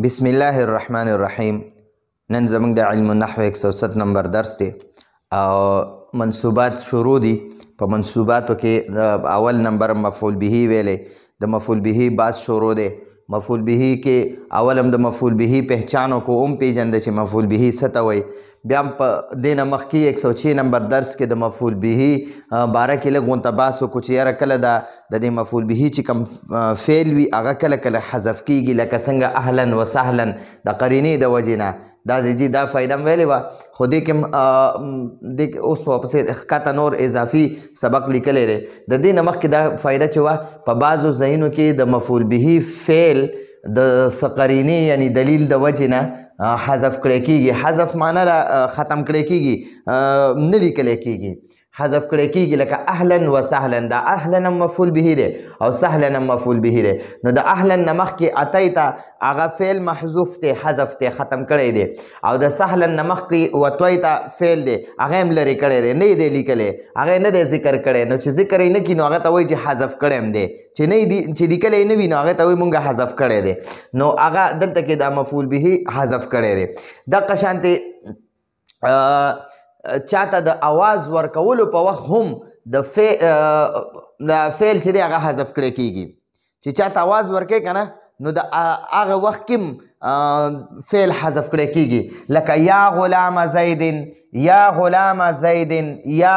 بسم الله الرحمن الرحیم. نن زموږ د علم النحو 107 نمبر درس دی او منصوبات شروع دي. په منصوباتو کې اول نمبر مفعول به ویلې. د مفعول به باز شروع دی. مفعول به کې اول هم د مفعول به پہچانو کو پیژند چې مفعول به څه ته وایي. بیا په دې نه مخکې 106 نمبر درس کې د مفعول به باره کې لږ غونته بحث وکړو چې یاره کله د دې مفعول به چې کوم فعل وي هغه کله کله حذف کیږي، لکه څنګه اهلا وسهلا د قرینې د وجې نه. دا فایده م ویلې وه، خو دې کې اوس په پسې ښکته نور اضافي سبق لیکلی دی. د دې نه مخکې دا فایده چې وه، په بعضو ځایونو کې د مفعول به فعل د څه قرینې یعنی دلیل د وجې نه حذف کړی کېږي. حذف معنا ختم کړی کېږي، نه لیکلی کېږي، حذف کړی کېږي. لکه اهلا وسهلا، دا اهلا هم مفعول به دی او سهلا هم مفعول به دی. نو د اهلا نه مخکې اتیته هغه فعل محذوف دی، حذف دی، ختم کړی دی. او د سهلا نه مخکې وتویته فعل دی، هغه هم لرې کړی دی، نه یې دی لیکلی، هغه نه دی ذکر کړی. نو چې ذکر یې نه کړي نو هغه ته وایي چې حذف کړی هم دی. چې لیکلی یې نه وي نو هغه ته وایي مونږ حذف کړی دی. نو هغه دلته کې دا مفعول به حذف کړی دی. دغه شانتې چاته د اواز ورکولو په وخت هم د فعل چې دی هغه حذف کړی کېږي. چې چاته اواز ورکوي که نه نو د هغه وخت کې فعل حذف کړی کېږي. لکه یا غلام زیدن، یا غلام زیدن، یا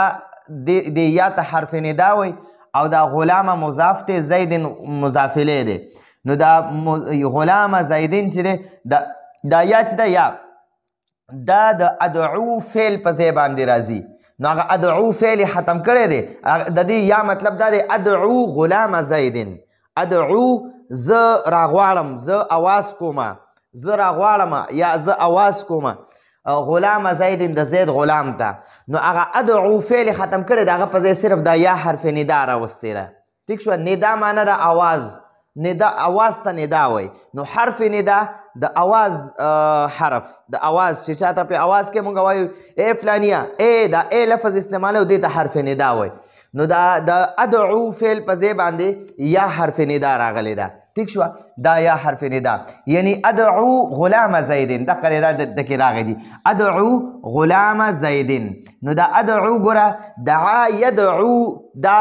د یا ته حرف ندا وایي او دا غلام مضاف دی، زیدن مضاف الیه دی. نو دا غلام زیدن چې دی دا یا چې ده یا دا د ادعو فعل په ځای باندې راځي. نو هغه ادعو فعل ختم کړی دی. د دې یا مطلب دا دی ادعو غلام زیدن. ادعو زه راغواړم، زه اواز کومه، زه راغواړم یا زه اواز کومه غلام زیدن د زید غلام ته. نو هغه ادعو فعل ختم کړی دی، هغه په ځای صرف دا یا حرف ندا راوستی ده. ټیک شوه. ندا معنی ده آواز، ندا اواز ته ندا وای. نو حرف ندا د اواز حرف، د اواز چې چاته په اواز کې مونږ وایو ای فلانیه، ای دا ای لفظ استعمالو دې ته حرف ندا وای. نو دا د ادعو فعل په ځای باندې یا حرف ندا راغلی ده. ٹھیک شو. دا یا حرف ندا یعنی ادعو غلام زیدن، دا قریدا دکی راغی دی ادعو غلام زیدن. نو دا ادعو ګوره دعا یدعو، دا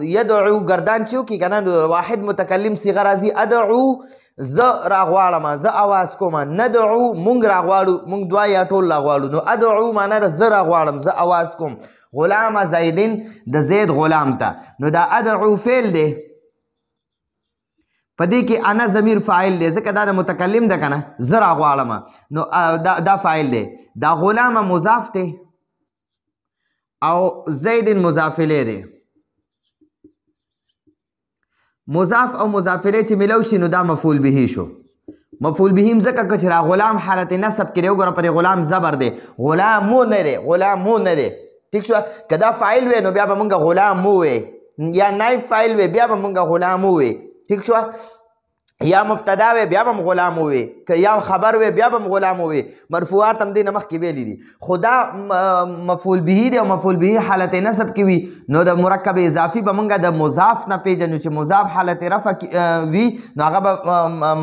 یدعو گردان چیو کی کنه واحد متکلم صیغه راځي. ادعو زه راغواړم، زه اواز کوم. ندعو مونږ راغواړو، مونږ دوا یا ټول راغواړو. نو ادعو معنی ده زه راغواړم، زه اواز کوم غلام زیدن د زید غلام ته. نو دا ادعو فعل دی، په دې کې انا ضمیر فاعل دی ځکه دا د متکلم ده که نه، زه راغواړم. نو دا فاعل دی. دا غلام مضاف دی او زید مضاف الیه دی. مضاف او مضاف الیه چې ملو شي نو دا مفعول به شو. مفعول به هم ځکه که چې را غلام حالت نصب کې دی، وګوره پرې غلام زبر دی، غلامو نه دی، غلامو نه دی. ټیک شوه. که دا فاعل وی نو بیا به مونږ غلام ووی، یا نایب فاعل وی بیا به مونږ غلام ووی. ٹھیک شو. یا مبتدا وی بیا هم غلام وی، که یا خبر وی بیا هم غلام وی. مرفوعات هم دې نه مخکې ویلي دي. خو دا مفعول به دی او مفعول به حالت نصب کې وي نو د مرکب اضافي به موږ د مضاف نه پیژنو. چې مضاف حالت رفع وي نو هغه به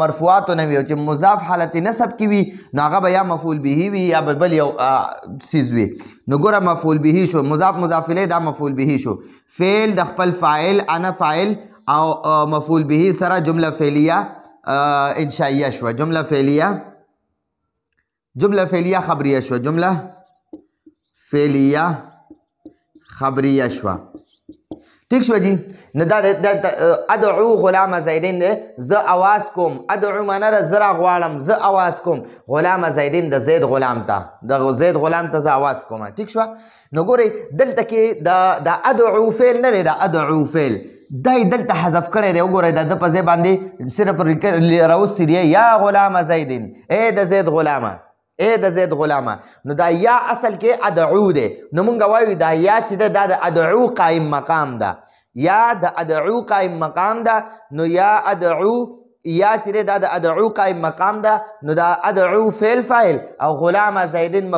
مرفوعاتو نه وي، او چې مضاف حالت نصب کې وي نو هغه به یا مفعول به وي یا بل یو څیز وي. نو ګوره مفعول به شو، مضاف مضاف الیه دا مفعول به شو. فعل د خپل فاعل انا فاعل او مفعول به سره جمله فعلیه انشائیه شو. جمله فعلیه خبریه شو. جمله فعلیه خبریه شو. ٹھیک شو جی. نو دا ادعو غلام زیدن دی، زه اواز کوم. ادعو معنی ده زه راغواړم، زه اواز کوم غلام زیدن د زید غلام ته، د زید غلام ته زه اواز کوم. ٹھیک شو. نو ګورئ دلته کې دا ادعو فعل نه دی، دا ادعو فعل دای دلته حذف کړی دی. وګورئ د په ځای باندې صرف راوستي دی یا غلام زیدن، ای د زید غلامه، ای د زید غلامه. نو دا یا اصل کې ادعو دی. نو مونږ وایو دا یا چې ده دا د ادعو قایم مقام ده، یا د ادعو قایم مقام ده. نو یا ادعو یا چې ده دا د ادعو قایم مقام ده. نو دا ادعو فعل فاعل او غلام زیدن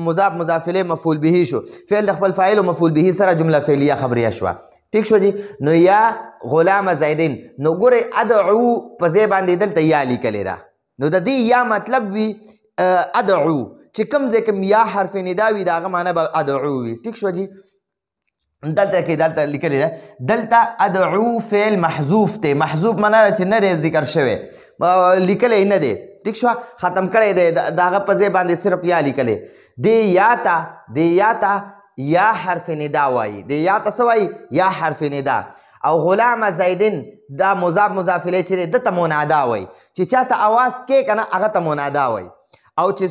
مضاف مضاف الیه مفعول به شو. فعل د خپل فاعل او مفعول به سره جمله فعلیه خبریه شوه. ٹھیک شو جی. نو یا غلام زیدن. نو ګورئ ادعو په ځای باندې دلته یا لیکلې ده. نو د دې یا مطلب وي ادعو چې کوم ځای کې یا حرف ندا وي د هغه معنی به ادعو وي. ټیک شوه جي. دلته کې دلته لیکلی ده دلته ادعو فعل محذوف دی. محذوف معنا چې نه دی ذکر شوی لیکلی نه دی. ټیک شوه ختم کړی دی د هغه په ځای باندې صرف یا لیکلی. دې یا ته یا حرف ندا وایي. دې یا ته څه وایي؟ یا حرف ندا. او غلام زیدن دا مضاف مضاف الیه چې دی ده ته منادا وایي. چې چاته اواز کې که نه هغه ته منادا وایي. او چې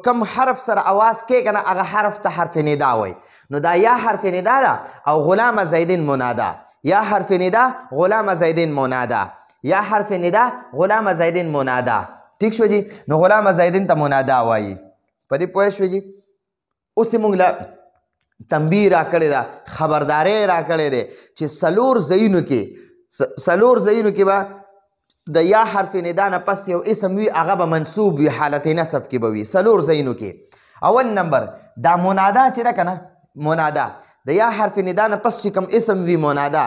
کم حرف سره اواز کې که نه هغه حرف ته حرف ندا وایي. نو دا یا حرف ندا ده او غلام زیدن منادا. یا حرف ندا غلام زیدن منادا. یا حرف ندا غلام زیدن منادا. ٹھیک شو جی. نو غلام زیدن ته منادا وایي. په دې پوه شوې جي. اوس یې موږ له تنبیه را کړې ده خبرداری را کړې دی چې څلور ځایونو کې به د یا حرف ندا نه پس یو اسم وي هغه به منصوب وي حالت نصب کې به وي څلور ځایونو کې. اول نمبر دا منادا چې ده که نه منادا د یا حرف ندا نه پس چې کوم اسم وي منادا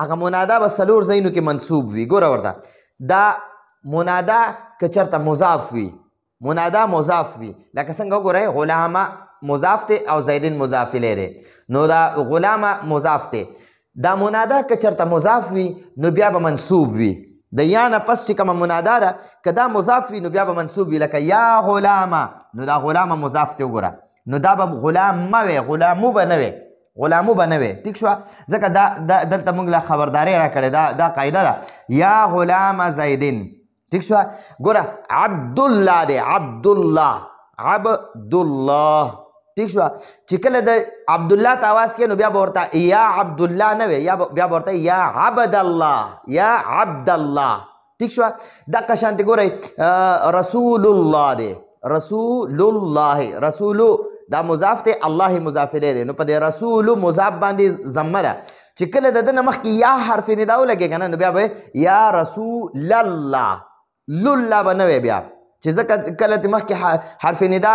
هغه منادا به څلور ځایونو کې منصوب وي. ګوره ورته دا منادا که چېرته مضاف وي منادا مضاف وي لکه څنګه وګورئ غلامه مضاف دی او زیدن مضاف الیه دی. نو دا غلامه مضاف دی. دا منادا که چېرته مضاف وي نو بیا به منصوب وي. د یا نه پس چې کومه منادا ده که دا مضاف وي نو بیا به منصوب وي. لکه یا غلامه نو دا غلامه مضاف دی وګوره نو دا به غلامه وي غلامو به نه وي. ټیک شوه ځکه دلته موږ له خبرداری را کړې دا قاعده ده یا غلام زیدن. ٹھیک شوه. ګوره عبدالله دی عبدالله. ٹھیک شوه چې کله د عبدالله ته آواز کوي نو بیا به ورته یا عبدالله نه وي بیا به ورته یا عبدالله یا عبدالله. ٹھیک شوه. دقه شانتې ګورئ رسول الله دی رسول الله. رسولو دا مضاف دی الله مضاف الیه دی. نو په دې رسولو مضاف باندې ضمه ده چې کله د ده نه مخکې یا حرف ندا ولګي که نه نو بیا به یا رسول الله لله به نه وي بیا چې ځکه کله د مخکې حرف ندا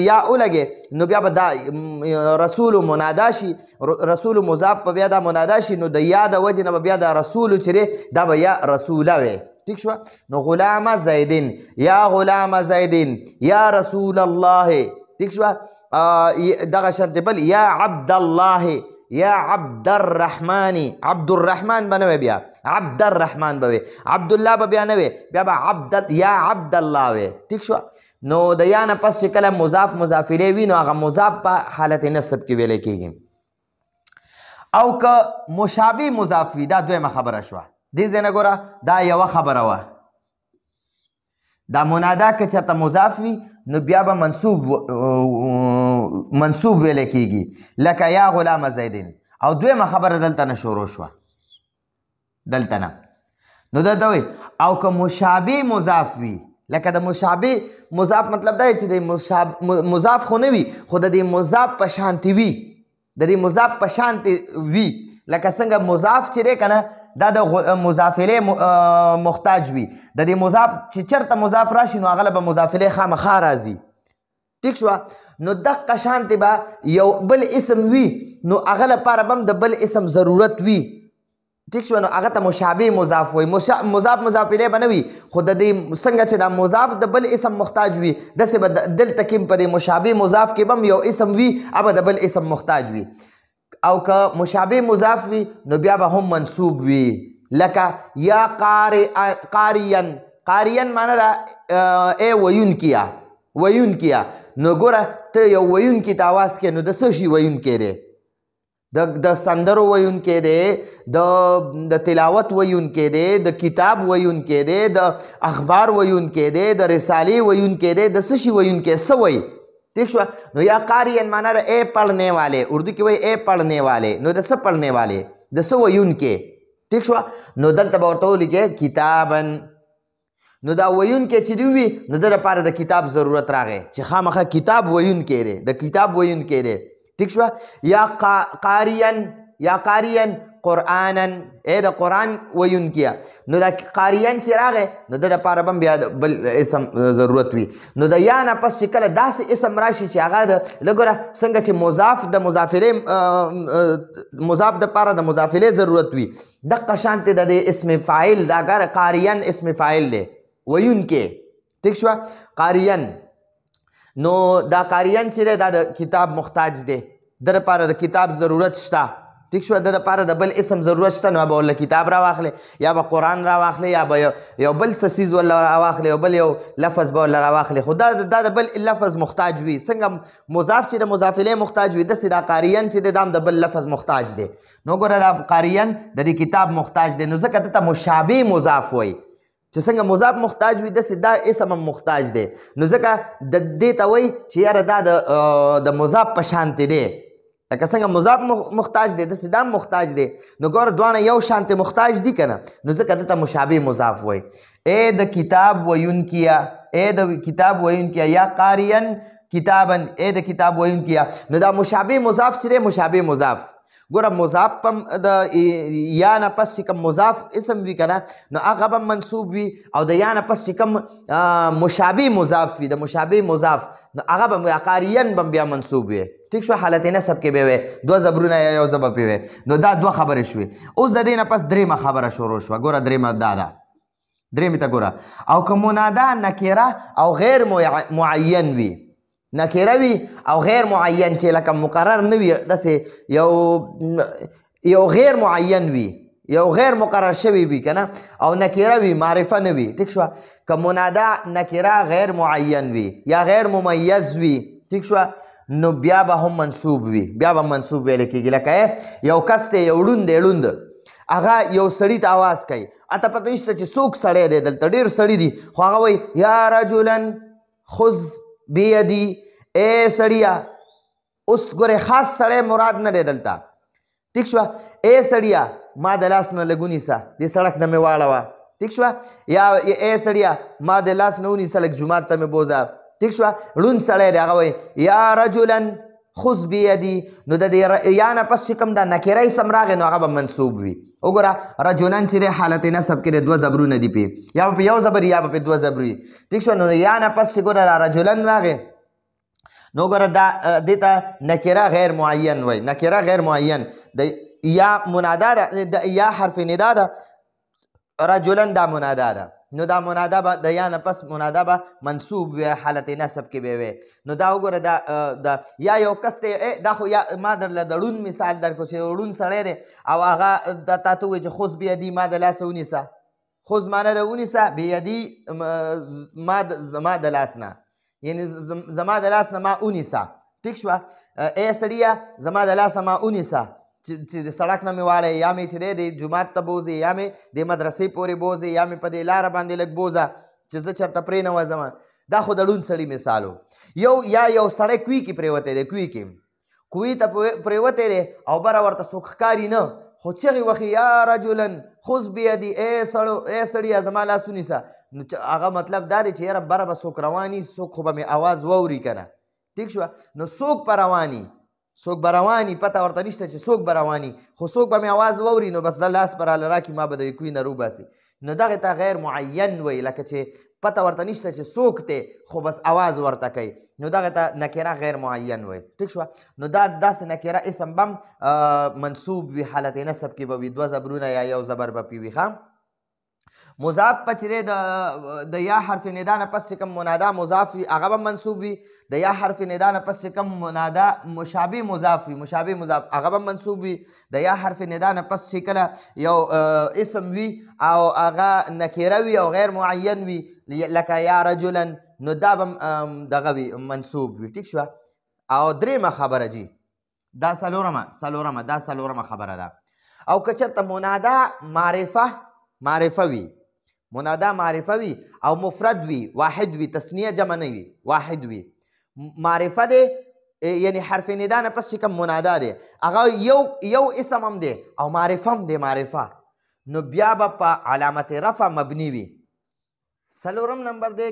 یا ولګي نو بیا به دا رسول منادا شي رسول مضاف به بیا دا منادا شي نو د یا د وجې نه به بیا دا رسول چې دی دا به یا رسوله وي. ٹھیک شوه. نو غلام زیدن یا غلام زیدن یا رسول الله. ٹھیک شوه. دغه شرط بل یا عبدالله یا عبد الرحمن. عبد الرحمن به نه وي بیا عبد الرحمن به وي. عبدالله به بیا نه وي بیا به یا عبدالله وي. ٹھیک شوه. نو د یا نه پس چې کله مضاف مضاف الیه وي نو هغه مضاف په حالت نصب کې ویلی کېږي. او که مشابه مضاف وي دا دویمه خبره شوه. دې ځای نه ګوره دا یوه خبره وه. دا منادا که چېرته مضاف وي نو بیا به منصوب ویلی کېږي لکه یا غلام زیدن. او دویمه خبره دلته نه شروع شوه دلته نه. نو دلته وایي او که مشابه مضاف وي لکه د مشابه مضاف مطلب دا چې د مضاف خو نه وي خو د دې مضاف په شانتې وي د دې مضاف په شانتې وي لکه څنګه مضاف چې دی که نه دا د مضاف الیه محتاج وي. د دې مضاف چې چېرته مضاف راشي نو هغه به مضاف الیه خامخا راځي. ټیک شوه. نو دقه شانتې به یو بل اسم وي نو هغه لپاره به هم د بل اسم ضرورت وي. ٹھیک شوه. نو هغه ته مشابه مضاف وایي. مضاف مضاف الیه به نه وي خو د دې څنګه چې دا مضاف د بل اسم محتاج وي داسې به دلته کې په دې مشابه مضاف کې به هم یو اسم وي هغه د بل اسم محتاج وي. او که مشابه مضاف وي نو بیا به هم منصوب وي لکه یا قاریان. قاریان معنی ده ای ویونکیا. نو ګوره ته یو ویونکي ته آواز کوې نو د څه شي ویونکی دی؟ د سندرو ویونکی دی د تلاوت ویونکی دی د کتاب ویونکی دی د اخبار ویونکی دی د رسالې ویونکی دی د څه شي ویونکی څه وایي. ٹھیک شوه. نو یا قاریان مانا رہا اے پڑھنے والے اردو کی وہی اے پڑھنے والے نو د څه پڑھنے والے د څه ویونکي. ٹھیک شوه. نو دلته به ورته ولیکې کتابن. نو دا ویونکی چې دی وي نو د لپاره د کتاب ضرورت راغی چې خامخا کتاب ویونکی دی د کتاب ویونکی دی. ٹھیک شوه. یا قاریان قرآنن اے د قرآن ویونکیا. نو دا قاریان چې راغی نو د لپاره به بیا بل اسم ضرورت وي. نو د یا نه پس چې کله داسې اسم راشي چې هغه د لګوره څنګه چې مضاف د مضاف دپاره د مضافلې ضرورت وي دقه شانتې د دې اسم فاعل دا ګره قاریان اسم فاعل دی ویونکې. ټیک شوه. قاریان، نو دا قاریان چې دی دا د کتاب محتاج دی، د لپاره د کتاب ضرورت شته. ټیک شوه. د لپاره د بل اسم ضرورت شته، نو به ورله کتاب راواخلې یا به قرآن راواخلې یا به یو بل څه څیز ورله راواخلې، یو بل یو لفظ به ورله راواخلې، خو دا د بل لفظ محتاج وي. څنګه مضاف چې د مضاف الیه محتاج وي، داسې دا قاریان چې دی دا هم د بل لفظ محتاج دی. نو ګوره دا قاریان د دې کتاب محتاج دی، نو ځکه دته مشابه مضاف وایي چې څنګه مضاف محتاج وي داسې دا اسم هم محتاج دی. نو ځکه د دې ته وایي چې یاره دا د مضاف په شانتې دی، لکه څنګه مضاف محتاج دی داسې دا هم محتاج دی. نو ګوره دواړه یو شانتې محتاج دي که نه، نو ځکه دته مشابه مضاف وایي. ای د کتاب ویونکیه، ای د کتاب ویونکیه، یا قاریان کتابا، ای د کتاب ویونکیه. نو دا مشابه مضاف چې دی مشابه مضاف، ګوره مضاف پم د یا نه پس چې کوم مضاف اسم وي که نه نو هغه به منصوب وي، او د یا نه پس چې کوم مشابه مضاف وي د مشابه مضاف نو هغه به قاریان به بیا منصوب وي. ټیک شو. حالت نسب کې به وي دوه زبرونه یا یو زبر پې وي. نو دا دوه خبرې شوې. اوس د دې نه پس درېیمه خبره شروع شوه. ګوره درېیمه دا ده، درېیمې ته ګوره. او که منادا نکره او غیر معین وي، نکره وي او غیر معین چې لکه مقرر نه وي، داسې یو غیر معین وي، یو غیر مقرر شوی وي که نه، او نکره وي معرفه نه وي. ټیک شوه. که منادا نکره غیر معین وي یا غیر ممیز وي، ټیک شوه، نو بیا به هم منصوب وي، بیا به منصوب ویل کېږي. لکه یو کس دی، یو ړوند دی، ړوند هغه یو سړي ته آواز کوي، اته پته نشته چې څوک سړی دی، دلته ډېر سړي دي، خو هغه وایي یا رجلا خذ بیدي، ای سړیه. اوس ګورې خاص سړی مراد نه دی دلته. ټیک شوه. ای سړیه ما د لاس نه لږ ونیسه، دې سړک نه مې واړوه. ټیک شوه. یا ای سړیه ما د لاس نه ونیسه لږ جومات ته مې بوځه. ټیک شوه. ړوند سړی دی، هغه وایي یا رجلا خذ بیدي. نو د دې یا نه پس چې کوم دا نکره اسم راغی نو هغه به منصوب وي. وګوره رجلن چې دی حالت نسب کې دوه زبرونه دي پې، یا به په یو زبر یا به په دوه زبر وي. ټیک شوه. نو یا نه پس چې ګوره رجلن راغی نو ګوره دا دې ته نکره غیر معین وایي. نکره غیر معین د یا منادا ده، د یا حرف ندا ده، رجلن دا منادا ده. نو دا منادا به د یا نه پس منادا به منصوب وي، حالت نسب کې به وي. نو دا وګوره دا یا یو کس دی، دا خو یا ما درله د ړوند مثال درکړو چې یو ړوند سړی دی او هغه دا تا ته ووایي چې خذ بیدي ما د لاسه ونیسه. خذ معنی د ونیسه، بیدي زما د لاس نه، یعنی زما د لاس نه ما ونیسه. ټیک شوه. ای سړیه زما د لاسه ما ونیسه، چې سړک نه مې واړی، یا مې چې دی د جومات ته بوځې، یا مې د مدرسې پورې بوځې، یا مې په دې لاره باندې لږ بوځه چې زه چېرته پرې نه وځم. دا خو د ړوند سړي مثال و. یو سړی کوی کې پرېوتی دی، کوی ته پرېوتی دی او بره ورته څوک ښکاري نه، خو چغې وخي یا رجلا خذ بیدي، ای سړیه زما لاس ونیسه. نو هغه مطلب دا دی چې یاره بره به څوک رواني، څوک خو به مې اواز واوري که نه. ټیک شوه. نو څوک به رواني، څوک به رواني، پته ورته نشته چې څوک به رواني، خو څوک به مې اواز واوري نو بس زه لاس به راله راکړي، ما به د کوی نه روباسي. نو دغې ته غیر معین وایي، لکه چې پته ورته نشته چې څوک دی خو بس اواز ورته کوي، نو دغې ته نکره غیر معین وایي. ټیک شوه. نو دا داسې نکره اسم به هم منصوب وي، حالت نسب کې به وي، دوه زبرونه یا یو زبر به پې وي. ښه. مضاف په چې دی د یا حرف ندا نه پس چې کوم منادا مضاف وي هغه به منصوب وي. د یا حرف ندا نه پس چې کوم منادا مشابه مضاف وي، مشابه مضاف هغه به منصوب وي. د یا حرف ندا نه پس چې کله یو اسم وي او هغه نکره وي او غیر معین وي لکه یا رجلا نو دا به دغه وي منصوب وي. ټیک شوه. او درېیمه خبره جي دا څلورمه خبره ده. او که چېرته منادا معرفه وي، منادا معرفه وي او مفرد وي، واحد وي، تسنیه جمع نه وي، واحد وي، معرفه دی یعنی حرف ندا نه پس چې کوم منادا دی هغه یو اسم هم دی او معرفه هم دی، معرفه، نو بیا به په علامت رفع مبني وي. څلورم نمبر دی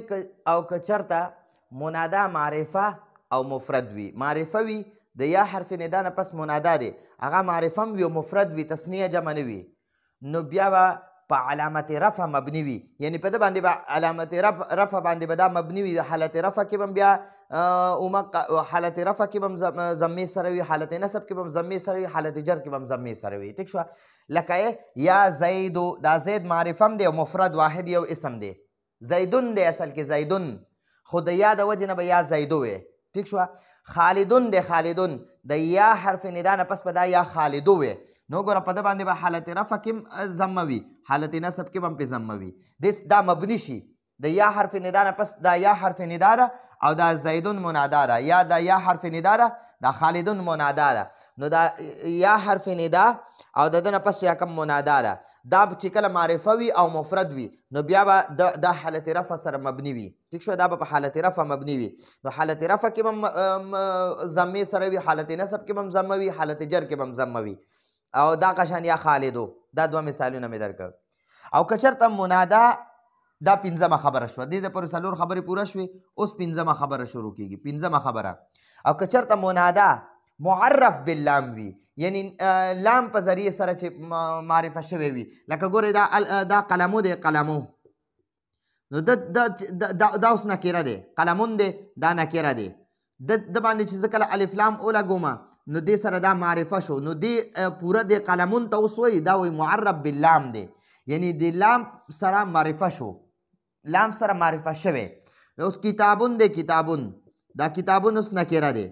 او که چېرته منادا معرفه او مفرد وي، معرفه وي د یا حرف ندا نه پس منادا دی هغه معرفه هم وي او مفرد وي، تسنیه جمع نه وي، نو بیا به په علامت رفع مبني وي، یعنی په ده باندې به علامت رفع باندې به دا مبني وي. حالت رفع کې به بیا حالت رفع کې به ضمې سره وي، حالت نصب کې به ضمې سره وي، حالت جر کې به ضمې سره وي. ټیک شوه. لکه یا زیدو، دا زید معرفه هم دی او مفرد واحد یو اسم دی. زیدون دی اصل کې زیدون، خو د یا د وجې نه به یا زیدو وی. ټیک شوه. خالدون دی خالدون، د یا حرف ندا نه پس به دا یا خالدو وی. نو ګوره په ده باندې به حالت رفع کې هم ضمه وي، حالت نصب کې به هم پې ضمه وي. دا مبني شي، د یا حرف ندا نه پس دا یا حرف ندا ده او دا زیدون منادا ده، یا دا یا حرف ندا ده دا خالدون منادا ده. نو دا یا حرف ندا او د ده نه پس یا کم منادا ده، دا چې کله معرفه وي او مفرد وي نو بیا به دا حالت رفع سره مبني وي. ټیک شو. دا به په حالت رفع مبني وي. نو حالت رفع کې به ضمې سره وي، حالت نصب کې به هم ضمه وي، حالت جر کې به هم ضمه وي. او دا قشان یا خالدو. دا دوه مثالونه مې درکړ. او که چېرته منادا دا پنځمه خبره شوه، دې ځای پورې څلور خبرې پوره شوې، اوس پنځمه خبره شروع کېږي. پنځمه خبره، او که چېرته منادا معرف باللام وي، یعنی لام په ذریعې سره چې معرفه شوی وي، لکه ګورئ دا قلمو دی، قلمو، نو دا اوس نکیره دی، قلمون دی دا نکیره دی. د باندې چې زه کله الف لام ولګومه نو دې سره دا معرفه شو، نو دې پوره د قلمون ته اوس وایي دا وایي معرف باللام دی، یعنی د لام سره معرفه شو، لام سره معرفه شوی. اوس کتابون دی، کتابون، دا کتابون اوس نکیره دی.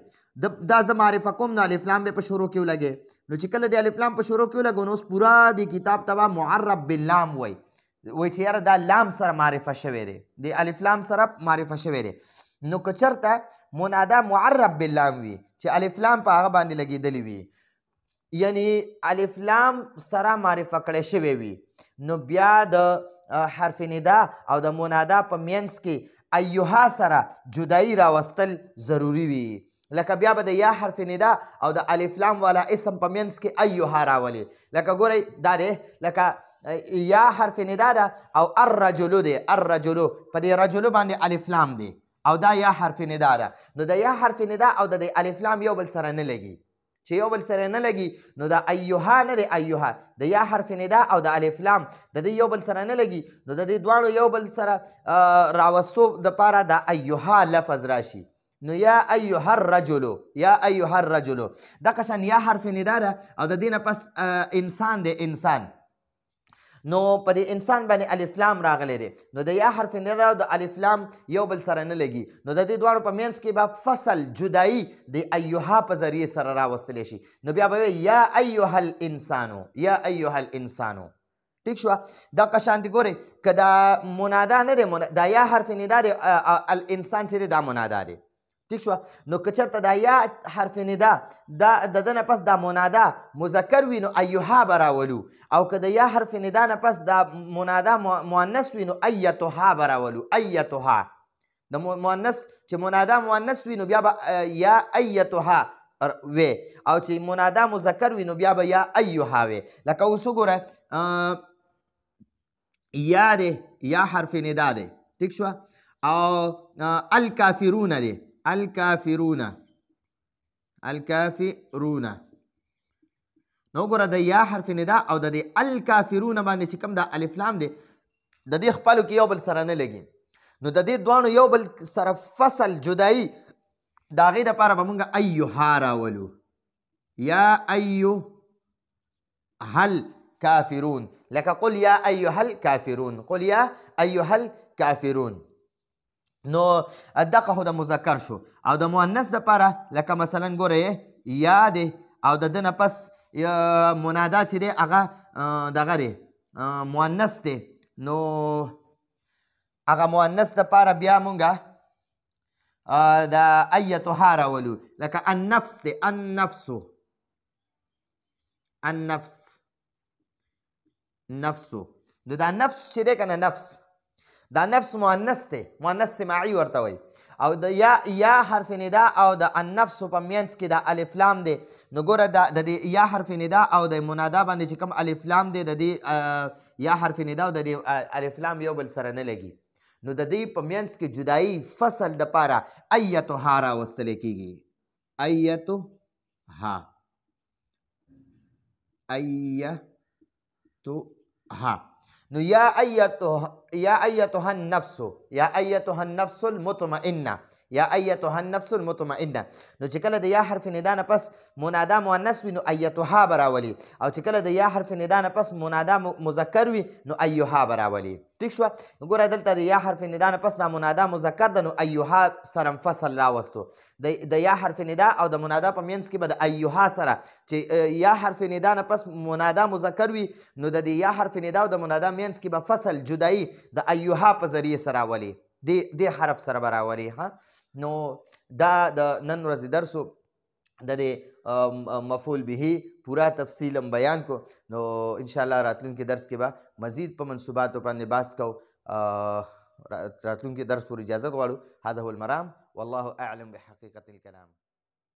دا زه معرفه کوم نو الف لام به په شروع کې ولګې، نو چې کله د الف لام په شروع کې ولګو نو اوس پوره د کتاب ته به معرف باللام وایي چې یاره دا لام سره معرفه شوی دی، د الف لام سره معرفه شوی دی. نو که چېرته منادا معرف باللام وي چې الف لام په هغه باندې لګېدلی وي، یعنی الف لام سره معرفه کړی شوی وي، نو بیا د حرف ندا او د منادا په منځ کې ایها سره جدایي راوستل ضروري وي. لکه بیا به د یا حرف ندا او د الف لام والا اسم په منځ کې ایها راولي. لکه ګورئ دا دی، لکه یا حرف ندا ده او الرجلو دی، الرجلو، په دې رجلو باندې الف لام دی او دا یا حرف ندا ده. نو د یا حرف ندا او د الف لام یو بل سره نه لګي، چې یو بل سره نه لګي نو دا ایها نه دی، ایها د یا حرف ندا او د الف لام د دې یو بل سره نه لګي، نو د دې دواړو یو بل سره راوستو دپاره دا ایها لفظ راشي. نو یا ایها الرجلو، یا ایها الرجلو، دا قشان یا حرف ندا ده او د دې نه پس انسان دی، انسان. نو په دې انسان باندې الف لام راغلی دی، نو د یا حرف ندا او د الف لام یو بل سره نه لګي، نو د دې دواړو په منځ کې به فصل جدایي د ایها په ذریعې سره راوستلی شي. نو بیا به یا ایها الانسانو، یا ایها الانسانو. ټیک شوه. دا قشانتې ګورئ که دا منادا نه دی، دا یا حرف ندا دی، الانسان چې دی دا منادا دی. ٹھیک شو. نو که چېرته دا یا حرف ندا د ده نه پس دا منادا مذکر وي نو ایها به راولو، او که د یا حرف ندا نه پس دا منادا مؤنث وي نو ایتها به راولو، ایتها. د مؤنث چې منادا مؤنث وي نو بیا به یا ایتها وی، او چې منادا مذکر وي نو بیا به یا ایها وی. لکه اوس وګوره یا دی، یا حرف ندا دی، ٹھیک شو، او الکافرون دی، الکافرون، الکافرون. نو ګوره د یا حرف ندا او د دې الکافرون باندې چې کوم دا الف لام دی د دې خپلو کې یو بل سره نه لګي، نو د دې دواړو یو بل سره فصل جدایي د هغې دپاره به مونږ ایها راولو، یا ایها الکافرون. لکه قل یا ایها الکافرون، قل یا ایها الکافرون. نو دغه خو د مذکر شو، او د مؤنث دپاره لکه مثلا ګوره یا دی او د ده نه پس منادا چې دی هغه دغه دی مؤنث دی، نو هغه مؤنث دپاره بیا مونږ د ایتها راولو. لکه النفس دی، النفسو، النفس، نفسو. نو دا نفس چې دی که نه نفس، دا نفس مؤنث دی، مؤنث سماعي ورته وایي، او د یا حرف ندا او د النفس په منځ کې دا الف لام دی. نو ګوره د دې یا حرف ندا او د منادا باندې چې کوم الف لام دی د دې یا حرف ندا او د دې الف لام یو بل سره نه لګي، نو د دې په منځ کې جدایي فصل دپاره ایتها راوستلی کېږي، ایتها، ایتها. نو یا یا ایتها النفس یا ایتها النفس المطمئنه یا ایتها النفس المطمئنه. نو چې کله د یا حرف ندا نه پس منادا مؤنث وي نو ایتها به راولي، او چې کله د یا حرف ندا نه پس منادا مذکر وي نو ایها به راولي. ټیک شوه. ګوره دلته د یا حرف ندا نه پس دا منادا مذکر ده نو ایها سره مفصل راوستو. د یا حرف ندا او د منادا په منځ کې به د ایها سره چې یا حرف ندا نه پس منادا مذکر وي نو د یا حرف ندا او د منادا منځ کې به فصل جدایي د ایها په ذریعه سره راولي، دې حرف سره به راولي. نو دا د نن ورځې درس د مفعول به پورا تفصیلا بیان کو. نو انشاءالله راتلونکي درس کې به مزید په منصوباتو باندې بحث کو. راتلونکي درس پورې اجازت غواړو. هذا هو المرام والله اعلم بحقیقت الکلام.